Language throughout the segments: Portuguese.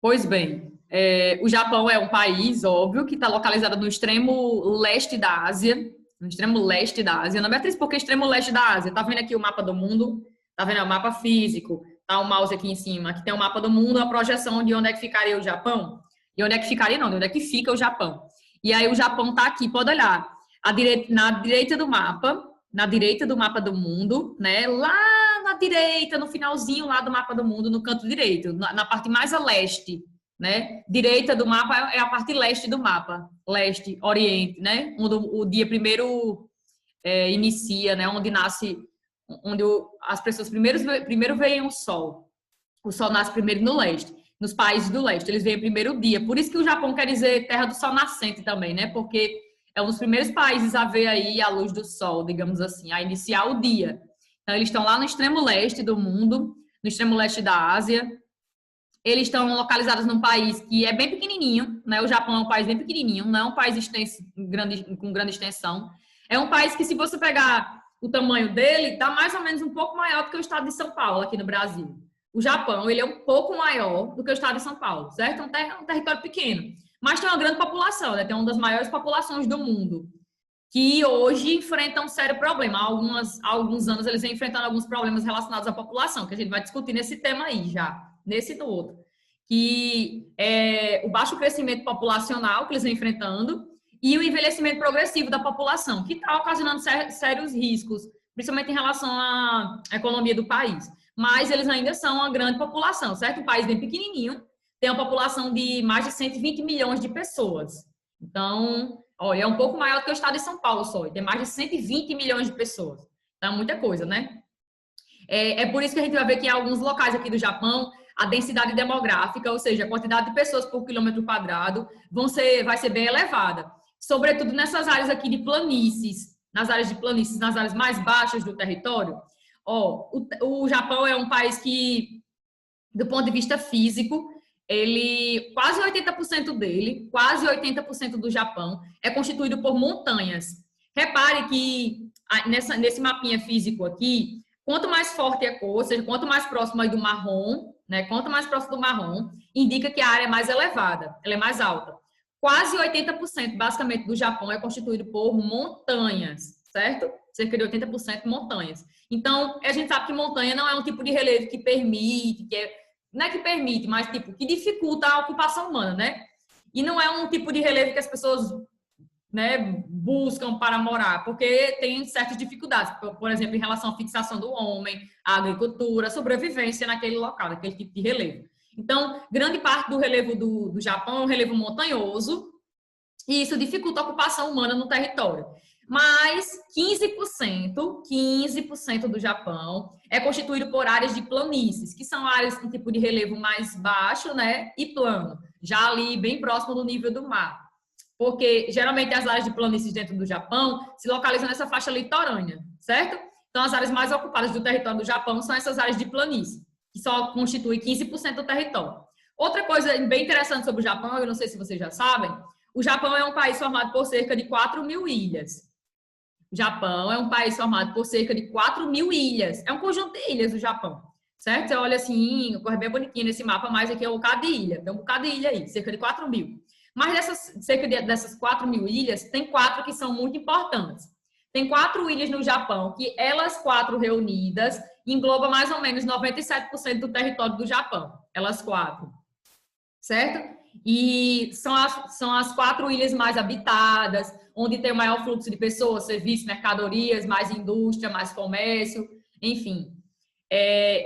Pois bem, o Japão é um país, óbvio, que está localizado no extremo leste da Ásia. No extremo leste da Ásia. Não, Beatriz, por que extremo leste da Ásia? Tá vendo aqui o mapa do mundo? Tá vendo? É o mapa físico. Tá o mouse aqui em cima. Aqui tem o mapa do mundo, a projeção de onde é que ficaria o Japão. E onde é que ficaria, não, de onde é que fica o Japão. E aí o Japão tá aqui, pode olhar. Na direita do mapa, na direita do mapa do mundo, né? Lá na direita, no finalzinho lá do mapa do mundo, no canto direito, na parte mais a leste, né? Direita do mapa é a parte leste do mapa, leste, oriente, né? Onde o dia primeiro inicia, né? Onde nasce, onde as pessoas primeiro veem o sol. O sol nasce primeiro no leste. Nos países do leste, eles veem primeiro o dia. Por isso que o Japão quer dizer terra do sol nascente também, né? Porque é um dos primeiros países a ver aí a luz do sol, digamos assim, a iniciar o dia. Então, eles estão lá no extremo leste do mundo, no extremo leste da Ásia. Eles estão localizados num país que é bem pequenininho, né? O Japão é um país bem pequenininho, não é um país extenso, com grande extensão. É um país que, se você pegar o tamanho dele, está mais ou menos um pouco maior do que o estado de São Paulo, aqui no Brasil. O Japão, ele é um pouco maior do que o estado de São Paulo, certo? É um território pequeno, mas tem uma grande população, né? Tem uma das maiores populações do mundo, que hoje enfrentam um sério problema. Há alguns anos eles vêm enfrentando alguns problemas relacionados à população, que a gente vai discutir nesse tema aí já, nesse e no outro. Que é o baixo crescimento populacional que eles vêm enfrentando e o envelhecimento progressivo da população, que está ocasionando sérios riscos, principalmente em relação à economia do país. Mas eles ainda são uma grande população, certo? Um país bem pequenininho, tem uma população de mais de 120 milhões de pessoas. Então, olha, é um pouco maior do que o estado de São Paulo só, e tem mais de 120 milhões de pessoas. Então, é muita coisa, né? É por isso que a gente vai ver que em alguns locais aqui do Japão, a densidade demográfica, ou seja, a quantidade de pessoas por quilômetro quadrado, vai ser bem elevada. Sobretudo nessas áreas aqui de planícies, nas áreas de planícies, nas áreas mais baixas do território. O Japão é um país que, do ponto de vista físico, ele quase 80% dele, quase 80% do Japão é constituído por montanhas. Repare que nesse mapinha físico aqui, quanto mais forte a cor, ou seja, quanto mais próximo aí do marrom, né? Quanto mais próximo do marrom, indica que a área é mais elevada, ela é mais alta. Quase 80%, basicamente, do Japão é constituído por montanhas, certo? Cerca de 80% montanhas. Então, a gente sabe que montanha não é um tipo de relevo que permite, não é que permite, mas tipo, que dificulta a ocupação humana, né? E não é um tipo de relevo que as pessoas, né, buscam para morar, porque tem certas dificuldades, por exemplo, em relação à fixação do homem, à agricultura, à sobrevivência naquele local, naquele tipo de relevo. Então, grande parte do relevo do Japão é um relevo montanhoso, e isso dificulta a ocupação humana no território. Mas 15% do Japão é constituído por áreas de planícies, que são áreas com tipo de relevo mais baixo, né, e plano, já ali bem próximo do nível do mar. Porque geralmente as áreas de planícies dentro do Japão se localizam nessa faixa litorânea, certo? Então as áreas mais ocupadas do território do Japão são essas áreas de planície, que só constituem 15% do território. Outra coisa bem interessante sobre o Japão, eu não sei se vocês já sabem, o Japão é um país formado por cerca de 4.000 ilhas. O Japão é um país formado por cerca de 4.000 ilhas. É um conjunto de ilhas do Japão, certo? Você olha assim, corre bem bonitinho nesse mapa, mas aqui é um bocado de ilha. Tem um bocado de ilha aí, cerca de 4.000. Mas dessas 4.000 ilhas, tem 4 que são muito importantes. Tem 4 ilhas no Japão que elas 4 reunidas englobam mais ou menos 97% do território do Japão. Elas 4, certo? E são as 4 ilhas mais habitadas, onde tem o maior fluxo de pessoas, serviços, mercadorias, mais indústria, mais comércio, enfim.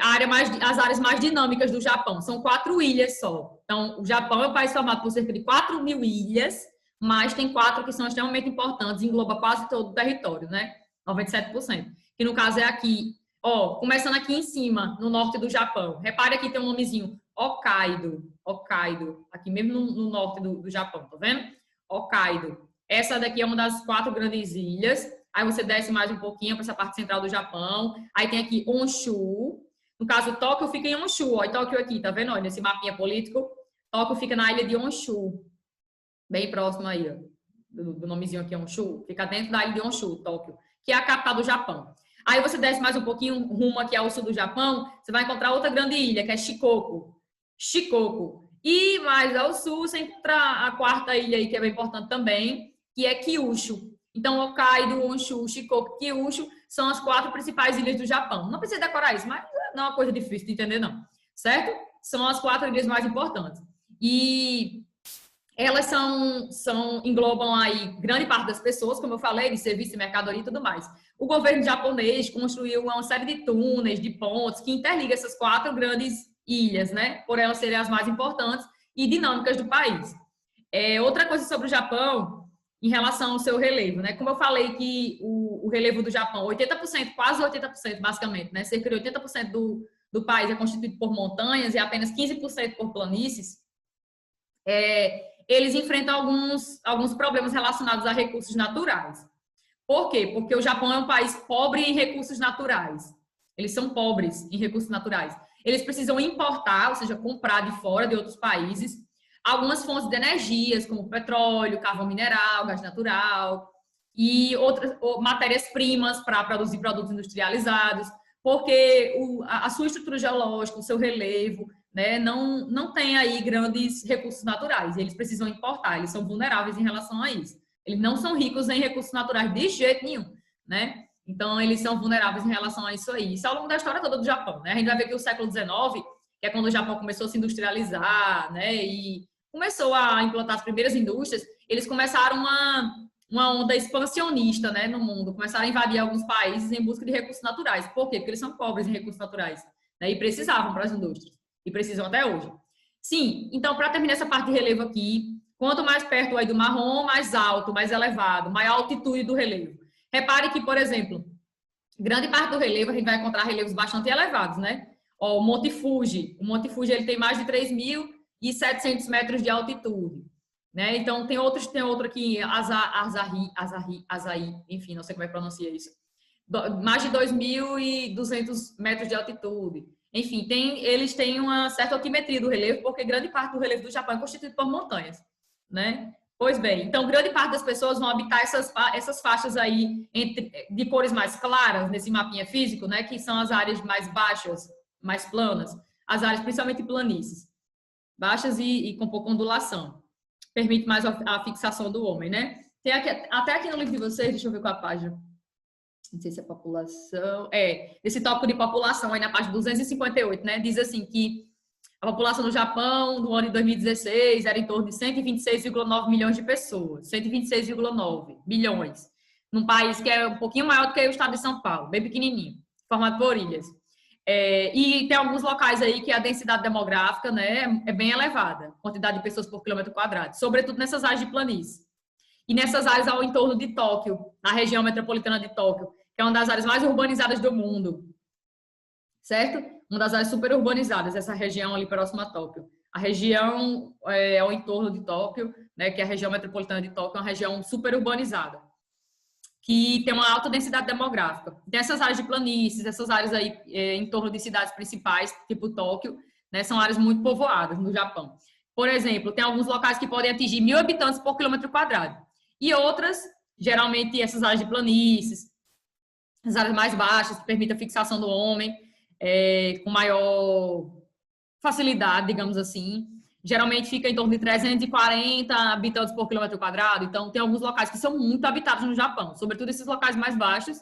As áreas mais dinâmicas do Japão. São 4 ilhas só. Então, o Japão é um país formado por cerca de 4.000 ilhas, mas tem 4 que são extremamente importantes, engloba quase todo o território, né? 97%. Que no caso é aqui, começando aqui em cima, no norte do Japão. Repare aqui tem um nomezinho, Hokkaido, aqui mesmo no norte do Japão, tá vendo? Hokkaido. Essa daqui é uma das 4 grandes ilhas. Aí você desce mais um pouquinho para essa parte central do Japão. Aí tem aqui Honshu. No caso, Tóquio fica em Honshu. Olha, Tóquio aqui, tá vendo? Olha, nesse mapinha político. Tóquio fica na ilha de Honshu. Bem próximo aí, ó, do nomezinho aqui, Honshu. Fica dentro da ilha de Honshu, Tóquio, que é a capital do Japão. Aí você desce mais um pouquinho rumo aqui ao sul do Japão, você vai encontrar outra grande ilha, que é Shikoku. E mais ao sul, você encontra a quarta ilha aí, que é bem importante também, que é Kyushu. Então, Hokkaido, Honshu, Shikoku, Kyushu são as 4 principais ilhas do Japão. Não precisa decorar isso, mas não é uma coisa difícil de entender, não. Certo? São as 4 ilhas mais importantes. E elas englobam aí grande parte das pessoas, como eu falei, de serviço, mercadoria e tudo mais. O governo japonês construiu uma série de túneis, de pontes, que interligam essas 4 grandes ilhas, né? Por elas serem as mais importantes e dinâmicas do país. Outra coisa sobre o Japão, em relação ao seu relevo, né? Como eu falei que o relevo do Japão, 80%, quase 80%, basicamente, né? Cerca de 80% do país é constituído por montanhas e apenas 15% por planícies. Eles enfrentam alguns problemas relacionados a recursos naturais. Por quê? Porque o Japão é um país pobre em recursos naturais. Eles são pobres em recursos naturais. Eles precisam importar, ou seja, comprar de fora, de outros países, algumas fontes de energias, como petróleo, carvão mineral, gás natural e outras matérias-primas para produzir produtos industrializados, porque a sua estrutura geológica, o seu relevo, né, não tem aí grandes recursos naturais. Eles precisam importar, eles são vulneráveis em relação a isso. Eles não são ricos em recursos naturais de jeito nenhum, né? Então, eles são vulneráveis em relação a isso aí. Isso ao longo da história toda do Japão, né? A gente vai ver que o século XIX, que é quando o Japão começou a se industrializar, né? E começou a implantar as primeiras indústrias, eles começaram uma onda expansionista, né, no mundo. Começaram a invadir alguns países em busca de recursos naturais. Por quê? Porque eles são pobres em recursos naturais, né? E precisavam para as indústrias. E precisam até hoje. Sim, então, para terminar essa parte de relevo aqui, quanto mais perto aí do marrom, mais alto, mais elevado, maior altitude do relevo. Repare que, por exemplo, grande parte do relevo a gente vai encontrar relevos bastante elevados, né? Ó, o Monte Fuji. O Monte Fuji ele tem mais de 3.700 metros de altitude, né? Então, tem outro aqui, Asahi, enfim, não sei como é que pronuncia isso. Mais de 2.200 metros de altitude. Enfim, eles têm uma certa altimetria do relevo, porque grande parte do relevo do Japão é constituído por montanhas, né? Pois bem, então grande parte das pessoas vão habitar essas faixas aí de cores mais claras nesse mapinha físico, né? Que são as áreas mais baixas, mais planas, as áreas principalmente planícies, baixas e com pouca ondulação. Permite mais a fixação do homem, né? Tem até aqui no livro de vocês, deixa eu ver qual a página. Não sei se é população. Esse tópico de população aí na página 258, né? Diz assim que a população do Japão no ano de 2016 era em torno de 126,9 milhões de pessoas. 126,9 milhões. Num país que é um pouquinho maior do que o estado de São Paulo, bem pequenininho, formado por ilhas. E tem alguns locais aí que a densidade demográfica, né, é bem elevada, quantidade de pessoas por quilômetro quadrado, sobretudo nessas áreas de planície. E nessas áreas ao entorno de Tóquio, na região metropolitana de Tóquio, que é uma das áreas mais urbanizadas do mundo, certo? Uma das áreas super urbanizadas, essa região ali próxima a Tóquio. A região ao entorno de Tóquio, né, que é a região metropolitana de Tóquio, é uma região super urbanizada, que tem uma alta densidade demográfica. Tem essas áreas de planícies, essas áreas aí em torno de cidades principais, tipo Tóquio, né, são áreas muito povoadas no Japão. Por exemplo, tem alguns locais que podem atingir 1.000 habitantes por quilômetro quadrado. E outras, geralmente essas áreas de planícies, as áreas mais baixas, que permitem a fixação do homem com maior facilidade, digamos assim. Geralmente fica em torno de 340 habitantes por quilômetro quadrado. Então, tem alguns locais que são muito habitados no Japão, sobretudo esses locais mais baixos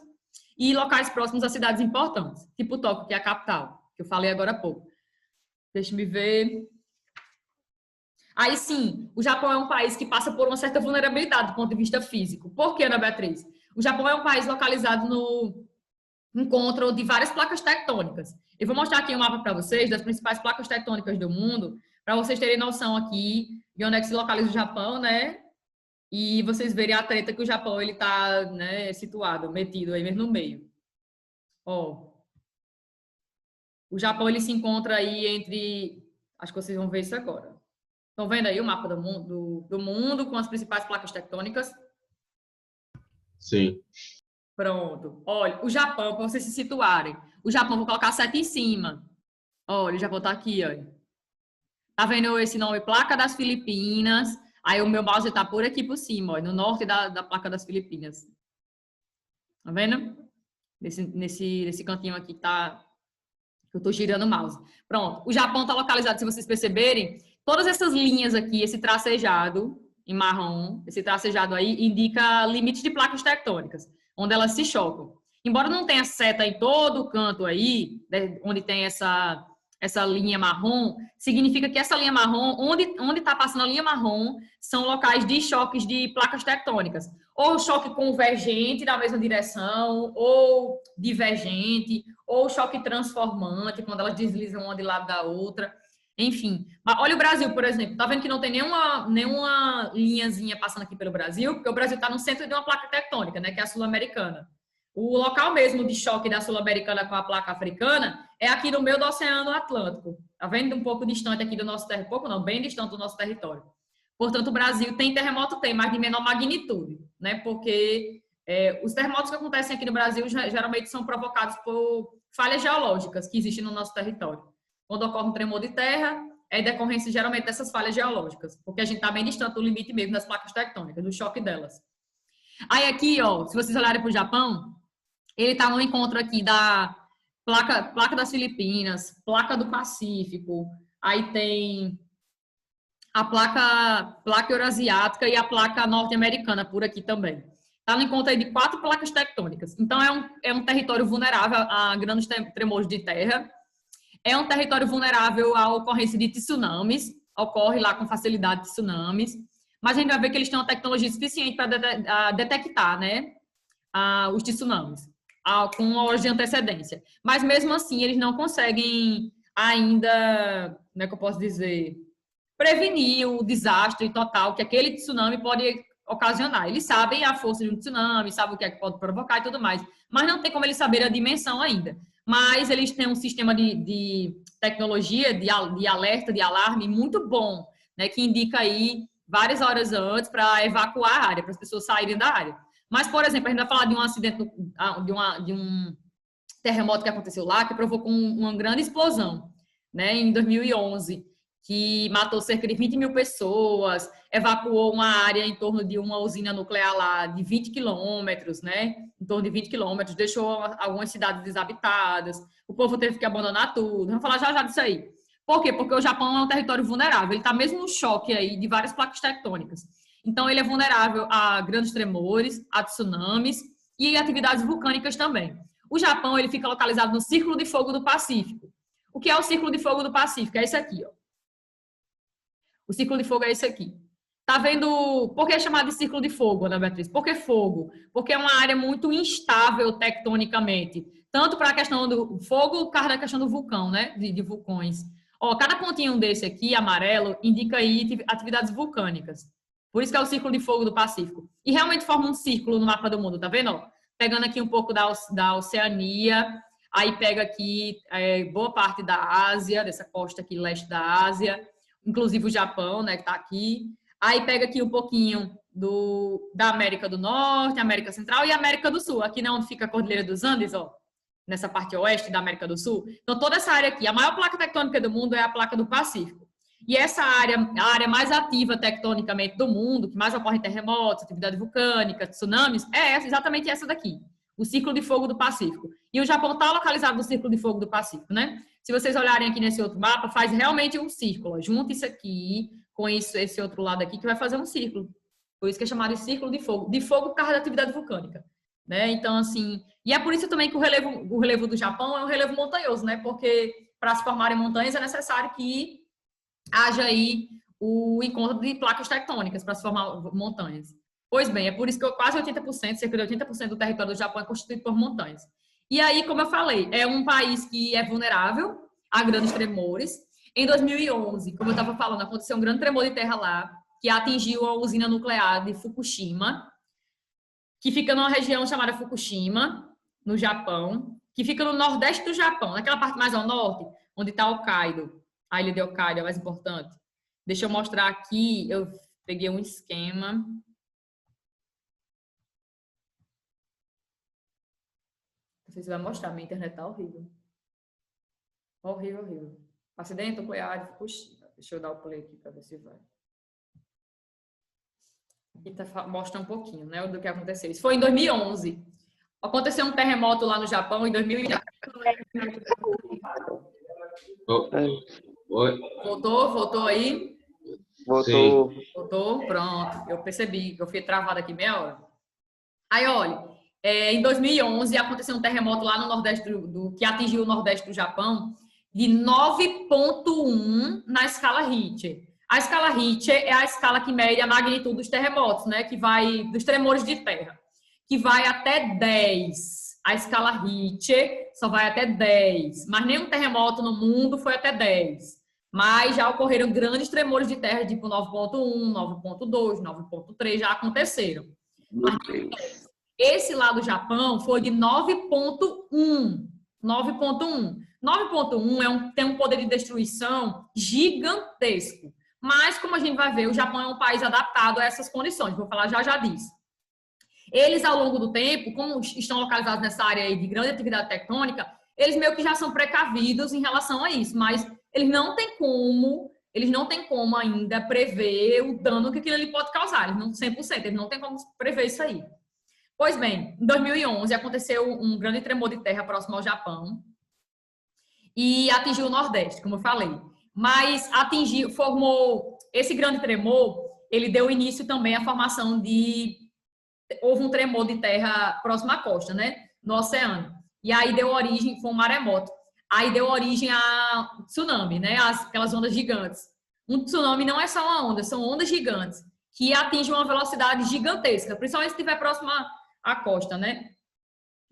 e locais próximos a cidades importantes, tipo Tóquio, que é a capital, que eu falei agora há pouco. Deixa me ver. Aí sim, o Japão é um país que passa por uma certa vulnerabilidade do ponto de vista físico. Por que, Ana Beatriz? O Japão é um país localizado no encontro de várias placas tectônicas. Eu vou mostrar aqui um mapa para vocês das principais placas tectônicas do mundo, para vocês terem noção aqui de onde é que se localiza o Japão, né? E vocês verem a treta que o Japão ele está, né, situado, metido aí mesmo no meio. Ó, o Japão ele se encontra aí entre, acho que vocês vão ver isso agora. Estão vendo aí o mapa do mundo com as principais placas tectônicas? Sim. Pronto. Olha, o Japão, para vocês se situarem. O Japão, vou colocar 7 em cima. Olha, já vou estar aqui, olha. Tá vendo esse nome? Placa das Filipinas. Aí o meu mouse está por aqui por cima, olha, no norte da placa das Filipinas. Tá vendo? Nesse cantinho aqui tá... Eu estou girando o mouse. Pronto. O Japão está localizado, se vocês perceberem, Todas essas linhas aqui, esse tracejado em marrom, esse tracejado aí, indica limites de placas tectônicas, onde elas se chocam. Embora não tenha seta em todo o canto aí, onde tem essa linha marrom, significa que essa linha marrom, onde está passando a linha marrom, são locais de choques de placas tectônicas. Ou choque convergente na mesma direção, ou divergente, ou choque transformante, quando elas deslizam uma de lado da outra. Enfim, olha o Brasil, por exemplo. Tá vendo que não tem nenhuma linhazinha passando aqui pelo Brasil? Porque o Brasil está no centro de uma placa tectônica, né? Que é a sul-americana. O local mesmo de choque da sul-americana com a placa africana é aqui no meio do Oceano Atlântico. Tá vendo? Um pouco distante aqui do nosso território. Pouco não, bem distante do nosso território. Portanto, o Brasil tem terremoto, tem, mas de menor magnitude, né? Porque os terremotos que acontecem aqui no Brasil geralmente são provocados por falhas geológicas que existem no nosso território. Quando ocorre um tremor de terra, é decorrência geralmente dessas falhas geológicas, porque a gente está bem distante do limite mesmo das placas tectônicas, do choque delas. Aí aqui, ó, se vocês olharem para o Japão, ele está no encontro aqui da placa das Filipinas, placa do Pacífico, aí tem a placa eurasiática e a placa norte-americana por aqui também. Está no encontro aí de 4 placas tectônicas. Então, é um território vulnerável a grandes tremores de terra. É um território vulnerável à ocorrência de tsunamis, ocorre lá com facilidade tsunamis, mas a gente vai ver que eles têm uma tecnologia suficiente para detectar, né, os tsunamis, com horas de antecedência. Mas mesmo assim, eles não conseguem ainda, como é que eu posso dizer, prevenir o desastre total que aquele tsunami pode ocasionar. Eles sabem a força de um tsunami, sabem o que é que pode provocar e tudo mais, mas não tem como eles saberem a dimensão ainda. Mas eles têm um sistema de tecnologia, de alerta, de alarme muito bom, né, que indica aí várias horas antes para evacuar a área, para as pessoas saírem da área. Mas, por exemplo, a gente vai falar de um acidente, de um terremoto que aconteceu lá, que provocou uma grande explosão, né, em 2011, que matou cerca de 20 mil pessoas, evacuou uma área em torno de uma usina nuclear lá de 20 quilômetros, né? Em torno de 20 quilômetros, deixou algumas cidades desabitadas, o povo teve que abandonar tudo. Vamos falar já disso aí. Por quê? Porque o Japão é um território vulnerável, ele está mesmo no choque aí de várias placas tectônicas. Então, ele é vulnerável a grandes tremores, a tsunamis e atividades vulcânicas também. O Japão, ele fica localizado no Círculo de Fogo do Pacífico. O que é o Círculo de Fogo do Pacífico? É esse aqui, ó. O círculo de fogo é esse aqui. Tá vendo? Por que é chamado de círculo de fogo, Ana Beatriz? Por que fogo? Porque é uma área muito instável tectonicamente. Tanto para a questão do fogo, por causa da questão do vulcão, né? De vulcões. Ó, cada pontinho desse aqui, amarelo, indica aí atividades vulcânicas. Por isso que é o círculo de fogo do Pacífico. E realmente forma um círculo no mapa do mundo, tá vendo? Ó, pegando aqui um pouco da Oceania, aí pega aqui boa parte da Ásia, dessa costa aqui leste da Ásia, inclusive o Japão, né, que está aqui. Aí pega aqui um pouquinho da América do Norte, América Central e América do Sul. Aqui não, onde fica a Cordilheira dos Andes, ó, nessa parte oeste da América do Sul. Então, toda essa área aqui, a maior placa tectônica do mundo é a placa do Pacífico. E essa área, a área mais ativa tectonicamente do mundo, que mais ocorre terremotos, atividade vulcânica, tsunamis, é exatamente essa daqui, o Círculo de Fogo do Pacífico. E o Japão está localizado no Círculo de Fogo do Pacífico, né? Se vocês olharem aqui nesse outro mapa, faz realmente um círculo. Junta isso aqui com esse outro lado aqui, que vai fazer um círculo. Por isso que é chamado de círculo de fogo por causa da atividade vulcânica, né? Então, assim, e é por isso também que o relevo do Japão é um relevo montanhoso, né? Porque para se formarem montanhas é necessário que haja aí o encontro de placas tectônicas para se formar montanhas. Pois bem, é por isso que quase 80%, cerca de 80% do território do Japão é constituído por montanhas. E aí, como eu falei, é um país que é vulnerável a grandes tremores. Em 2011, como eu estava falando, aconteceu um grande tremor de terra lá, que atingiu a usina nuclear de Fukushima, que fica numa região chamada Fukushima, no Japão, que fica no nordeste do Japão, naquela parte mais ao norte, onde está Hokkaido. A ilha de Hokkaido é mais importante. Deixa eu mostrar aqui, eu peguei um esquema. Não sei se vai mostrar, minha internet tá horrível. Horrível, horrível. Acidente nuclear de Fukushima. Deixa eu dar o play aqui para ver se vai. E mostra um pouquinho, né, do que aconteceu. Isso foi em 2011. Aconteceu um terremoto lá no Japão em 2011. Oi. Voltou aí? Voltou. Voltou? Pronto. Eu percebi que eu fui travada aqui meia hora. Aí, olha, em 2011 aconteceu um terremoto lá no Nordeste que atingiu o Nordeste do Japão de 9,1 na escala Richter. A escala Richter é a escala que mede a magnitude dos terremotos, né? Que vai dos tremores de terra, que vai até 10. A escala Richter só vai até 10, mas nenhum terremoto no mundo foi até 10. Mas já ocorreram grandes tremores de terra, tipo 9,1, 9,2, 9,3, já aconteceram. Mas esse lá do Japão foi de 9,1. 9,1. 9,1 tem um poder de destruição gigantesco. Mas, como a gente vai ver, o Japão é um país adaptado a essas condições. Vou falar já disso. Eles, ao longo do tempo, como estão localizados nessa área aí de grande atividade tectônica, eles meio que já são precavidos em relação a isso, mas eles não têm como ainda prever o dano que aquilo ali pode causar. Eles não 100%, eles não têm como prever isso aí. Pois bem, em 2011 aconteceu um grande tremor de terra próximo ao Japão e atingiu o Nordeste, como eu falei. Mas formou esse grande tremor, ele deu início também à formação houve um tremor de terra próximo à costa, né? No oceano. E aí deu origem, foi um maremoto. Aí deu origem a tsunami, né? Aquelas ondas gigantes. Um tsunami não é só uma onda, são ondas gigantes que atingem uma velocidade gigantesca, principalmente se estiver próximo à costa, né?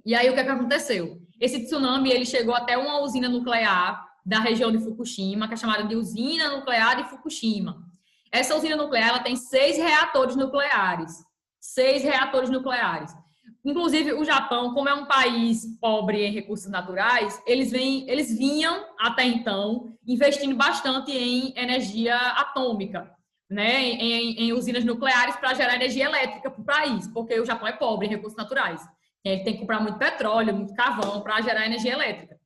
E aí o que aconteceu? Esse tsunami, ele chegou até uma usina nuclear da região de Fukushima, que é chamada de Usina Nuclear de Fukushima. Essa usina nuclear, ela tem 6 reatores nucleares. 6 reatores nucleares. Inclusive, o Japão, como é um país pobre em recursos naturais, eles vinham, até então, investindo bastante em energia atômica, né? Em usinas nucleares para gerar energia elétrica para o país, porque o Japão é pobre em recursos naturais. Ele tem que comprar muito petróleo, muito carvão para gerar energia elétrica.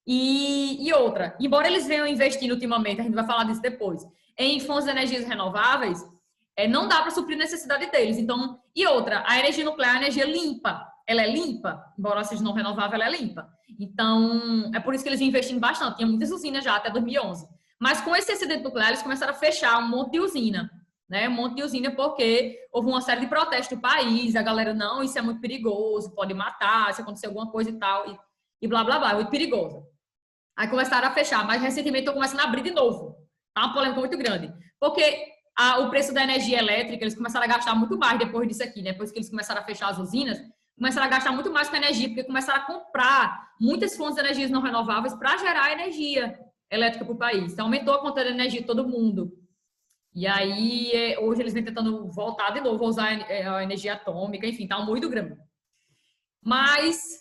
E outra, embora eles venham investindo ultimamente, a gente vai falar disso depois, em fontes de energias renováveis, não dá para suprir a necessidade deles. Então, e outra, a energia nuclear é energia limpa. Ela é limpa, embora seja não renovável, ela é limpa. Então, é por isso que eles vêm investindo bastante. Tinha muitas usinas já até 2011. Mas com esse acidente nuclear, eles começaram a fechar um monte de usina. Né? Um monte de usina porque houve uma série de protestos no país. A galera, não, isso é muito perigoso, pode matar, se acontecer alguma coisa e tal. E blá, blá, blá, é muito perigoso. Aí começaram a fechar. Mas recentemente estão começando a abrir de novo. Tá uma polêmica muito grande. Porque o preço da energia elétrica, eles começaram a gastar muito mais depois disso aqui, né? Depois que eles começaram a fechar as usinas, começaram a gastar muito mais com energia, porque começaram a comprar muitas fontes de energias não renováveis para gerar energia elétrica para o país. Então, aumentou a conta de energia de todo mundo. E aí, hoje eles vêm tentando voltar de novo a usar a energia atômica, enfim, tá muito grande. Mas,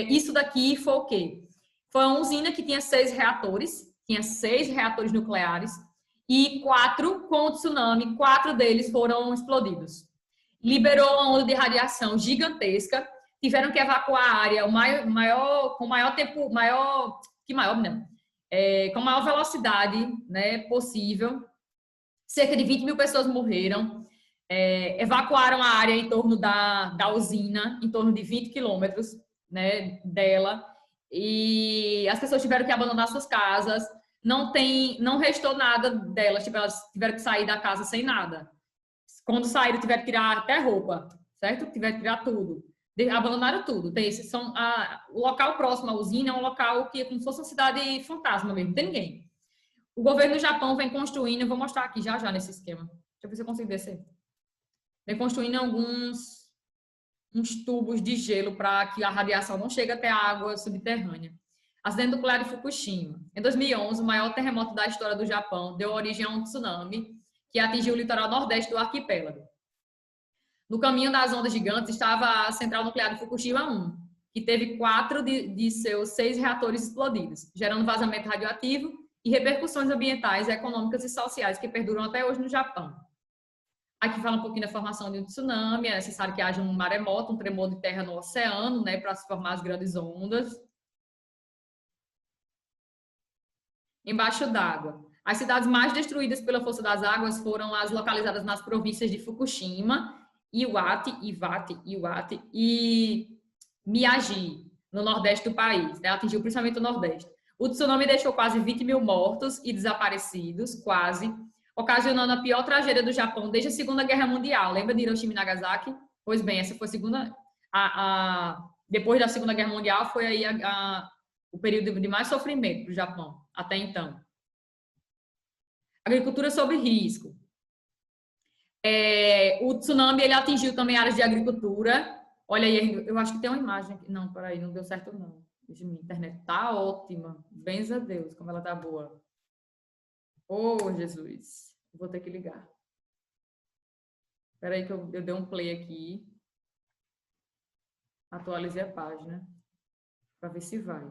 isso daqui foi o quê? Foi uma usina que tinha 6 reatores, tinha 6 reatores nucleares, e 4, com o tsunami, 4 deles foram explodidos. Liberou uma onda de radiação gigantesca, tiveram que evacuar a área com maior velocidade, né, possível. Cerca de 20 mil pessoas morreram. Evacuaram a área em torno da usina, em torno de 20 quilômetros, né, dela, e as pessoas tiveram que abandonar suas casas. Não restou nada delas, tipo, elas tiveram que sair da casa sem nada. Quando saíram, tiveram que tirar até roupa, certo? Tiveram que tirar tudo. Abandonaram tudo. O local próximo à usina é um local que é como se fosse uma cidade fantasma mesmo, não tem ninguém. O governo do Japão vem construindo, eu vou mostrar aqui já nesse esquema. Deixa eu ver se eu consigo descer. Vem construindo uns tubos de gelo para que a radiação não chegue até a água subterrânea. Acidente nuclear de Fukushima. Em 2011, o maior terremoto da história do Japão deu origem a um tsunami que atingiu o litoral nordeste do arquipélago. No caminho das ondas gigantes estava a central nuclear de Fukushima 1, que teve 4 de seus 6 reatores explodidos, gerando vazamento radioativo e repercussões ambientais, econômicas e sociais que perduram até hoje no Japão. Aqui fala um pouquinho da formação de um tsunami. É necessário que haja um maremoto, um tremor de terra no oceano, né, para se formar as grandes ondas. Embaixo d'água. As cidades mais destruídas pela força das águas foram as localizadas nas províncias de Fukushima, Iwate e Miyagi, no nordeste do país. Né? Atingiu principalmente o nordeste. O tsunami deixou quase 20 mil mortos e desaparecidos, quase, ocasionando a pior tragédia do Japão desde a Segunda Guerra Mundial. Lembra de Hiroshima e Nagasaki? Pois bem, essa foi a segunda... depois da Segunda Guerra Mundial, foi aí o período de mais sofrimento para o Japão, até então. Agricultura sob risco. O tsunami, ele atingiu também áreas de agricultura. Olha aí, eu acho que tem uma imagem aqui. Não, peraí, não deu certo não. Minha internet tá ótima. Benza a Deus, como ela tá boa. Oh, Jesus. Vou ter que ligar. Peraí que eu dei um play aqui. Atualizei a página. Para ver se vai.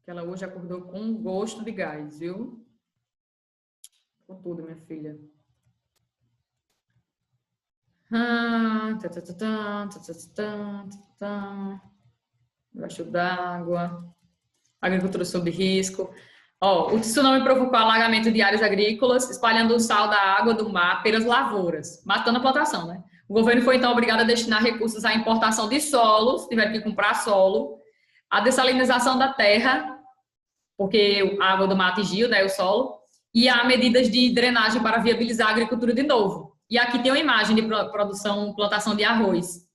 Que ela hoje acordou com gosto de gás, viu? Com tudo, minha filha. Debaixo d'água. Agricultura sob risco. O tsunami provocou alagamento de áreas agrícolas, espalhando o sal da água do mar pelas lavouras, matando a plantação, né? O governo foi, então, obrigado a destinar recursos à importação de solos, tiveram que comprar solo, a dessalinização da terra, porque a água do mar atingiu, né, o solo, e há medidas de drenagem para viabilizar a agricultura de novo. E aqui tem uma imagem de plantação de arroz,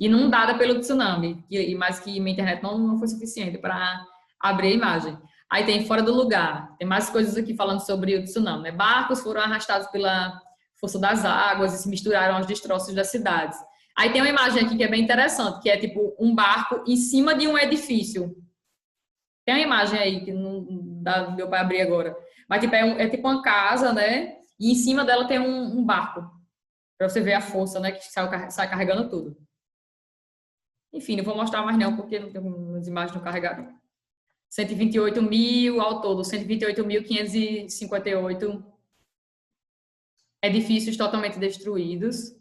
inundada pelo tsunami, mas que minha internet não foi suficiente para abrir a imagem. Aí tem fora do lugar, tem mais coisas aqui falando sobre o tsunami, né? Barcos foram arrastados pela força das águas e se misturaram aos destroços das cidades. Aí tem uma imagem aqui que é bem interessante, que é tipo um barco em cima de um edifício. Tem uma imagem aí que não deu para abrir agora. Mas tipo, é tipo uma casa, né? E em cima dela tem um barco. Para você ver a força, né? Que sai carregando tudo. Enfim, não vou mostrar mais não, porque não tem as imagens não carregaram. 128 mil ao todo, 128.558 edifícios totalmente destruídos.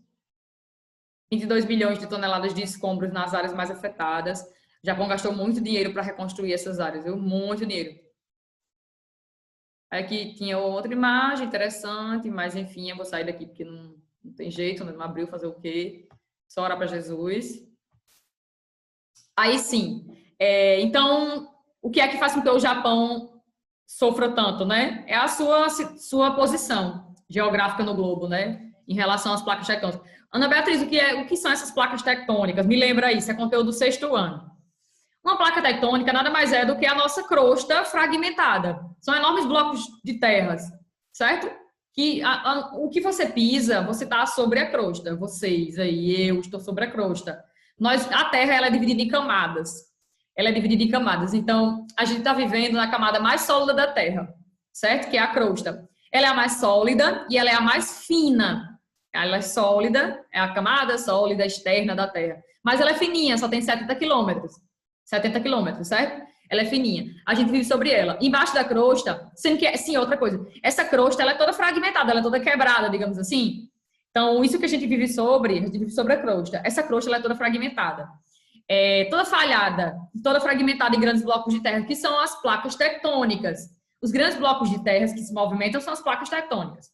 22 bilhões de toneladas de escombros nas áreas mais afetadas. O Japão gastou muito dinheiro para reconstruir essas áreas, viu? Muito dinheiro. Aqui tinha outra imagem interessante, mas enfim, eu vou sair daqui porque não tem jeito, né? Não abriu, fazer o quê? Só orar para Jesus. Aí sim. Então, o que é que faz com que o Japão sofra tanto, né? É a sua posição geográfica no globo, né? Em relação às placas tectônicas. Ana Beatriz, o que são essas placas tectônicas? Me lembra isso, é conteúdo do 6º ano. Uma placa tectônica nada mais é do que a nossa crosta fragmentada. São enormes blocos de terras, certo? Que o que você pisa, você está sobre a crosta. Vocês aí, eu estou sobre a crosta. A Terra, ela é dividida em camadas. Ela é dividida em camadas. Então, a gente está vivendo na camada mais sólida da Terra, certo? Que é a crosta. Ela é a mais sólida e ela é a mais fina. Ela é sólida, é a camada sólida externa da Terra. Mas ela é fininha, só tem 70 quilômetros. 70 quilômetros, certo? Ela é fininha. A gente vive sobre ela. Embaixo da crosta, sendo que, sim, outra coisa. Essa crosta, ela é toda fragmentada, ela é toda quebrada, digamos assim. Então, isso que a gente vive sobre a crosta. Essa crosta, ela é toda fragmentada. Toda falhada, toda fragmentada em grandes blocos de terra, que são as placas tectônicas. Os grandes blocos de terra que se movimentam são as placas tectônicas.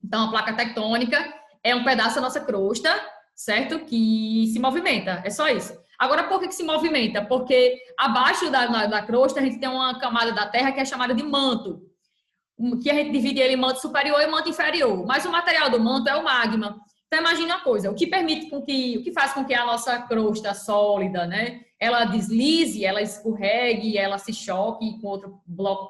Então, a placa tectônica é um pedaço da nossa crosta, certo? Que se movimenta, é só isso. Agora, por que se movimenta? Porque abaixo da crosta a gente tem uma camada da terra que é chamada de manto, que a gente divide ele em manto superior e manto inferior. Mas o material do manto é o magma. Então, imagine uma coisa, o que faz com que a nossa crosta sólida, né, ela deslize, ela escorregue, ela se choque com outro bloco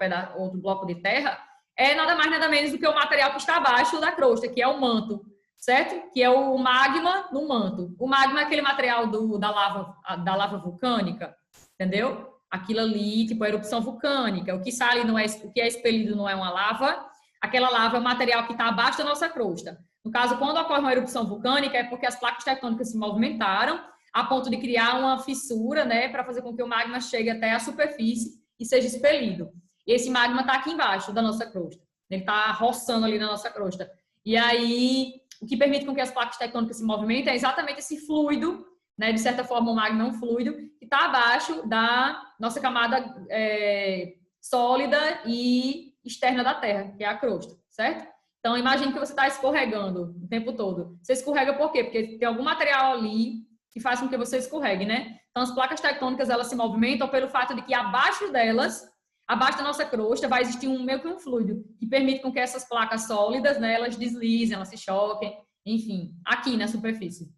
de terra, é nada mais, nada menos do que o material que está abaixo da crosta, que é o manto, certo? Que é o magma no manto. O magma é aquele material da lava vulcânica, entendeu? Aquilo ali, tipo, a erupção vulcânica. O que sai ali o que é expelido não é uma lava, aquela lava é o material que está abaixo da nossa crosta. No caso, quando ocorre uma erupção vulcânica, é porque as placas tectônicas se movimentaram a ponto de criar uma fissura, né, para fazer com que o magma chegue até a superfície e seja expelido. E esse magma está aqui embaixo da nossa crosta. Ele está roçando ali na nossa crosta. E aí, o que permite com que as placas tectônicas se movimentem é exatamente esse fluido, né, de certa forma o magma é um fluido, que está abaixo da nossa camada sólida e externa da Terra, que é a crosta, certo? Então, imagine que você está escorregando o tempo todo. Você escorrega por quê? Porque tem algum material ali que faz com que você escorregue, né? Então, as placas tectônicas, elas se movimentam pelo fato de que abaixo delas, abaixo da nossa crosta, vai existir meio que um fluido que permite com que essas placas sólidas, né, elas deslizem, elas se choquem, enfim, aqui na superfície.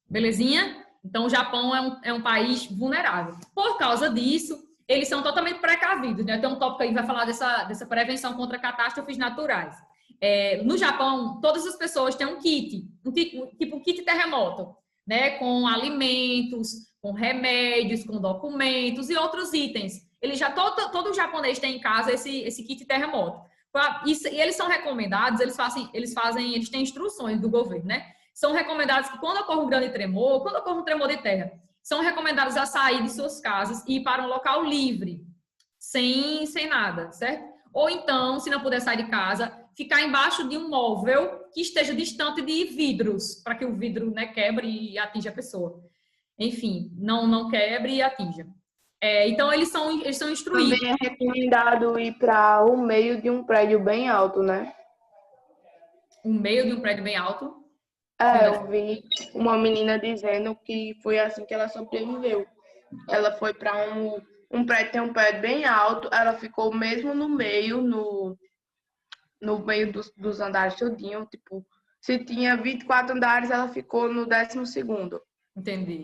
Belezinha? Então, o Japão é um país vulnerável. Por causa disso, eles são totalmente precavidos, né? Tem um tópico aí que vai falar dessa prevenção contra catástrofes naturais. No Japão, todas as pessoas têm um tipo um kit terremoto, né? Com alimentos, com remédios, com documentos e outros itens. Todo japonês tem em casa esse kit terremoto. E eles são recomendados, eles têm instruções do governo, né? São recomendados que quando ocorre um grande tremor, quando ocorre um tremor de terra, são recomendados a sair de suas casas e ir para um local livre, sem nada, certo? Ou então, se não puder sair de casa, ficar embaixo de um móvel que esteja distante de vidros, para que o vidro, né, quebre e atinja a pessoa. Enfim, não quebre e atinja. Então, eles são instruídos. Também é recomendado ir para o meio de um prédio bem alto, né? O meio de um prédio bem alto. Eu vi uma menina dizendo que foi assim que ela sobreviveu. Ela foi para um prédio, tem um prédio bem alto, ela ficou mesmo no meio, no meio dos andares todinho, tipo, se tinha 24 andares, ela ficou no 12º. Entendi.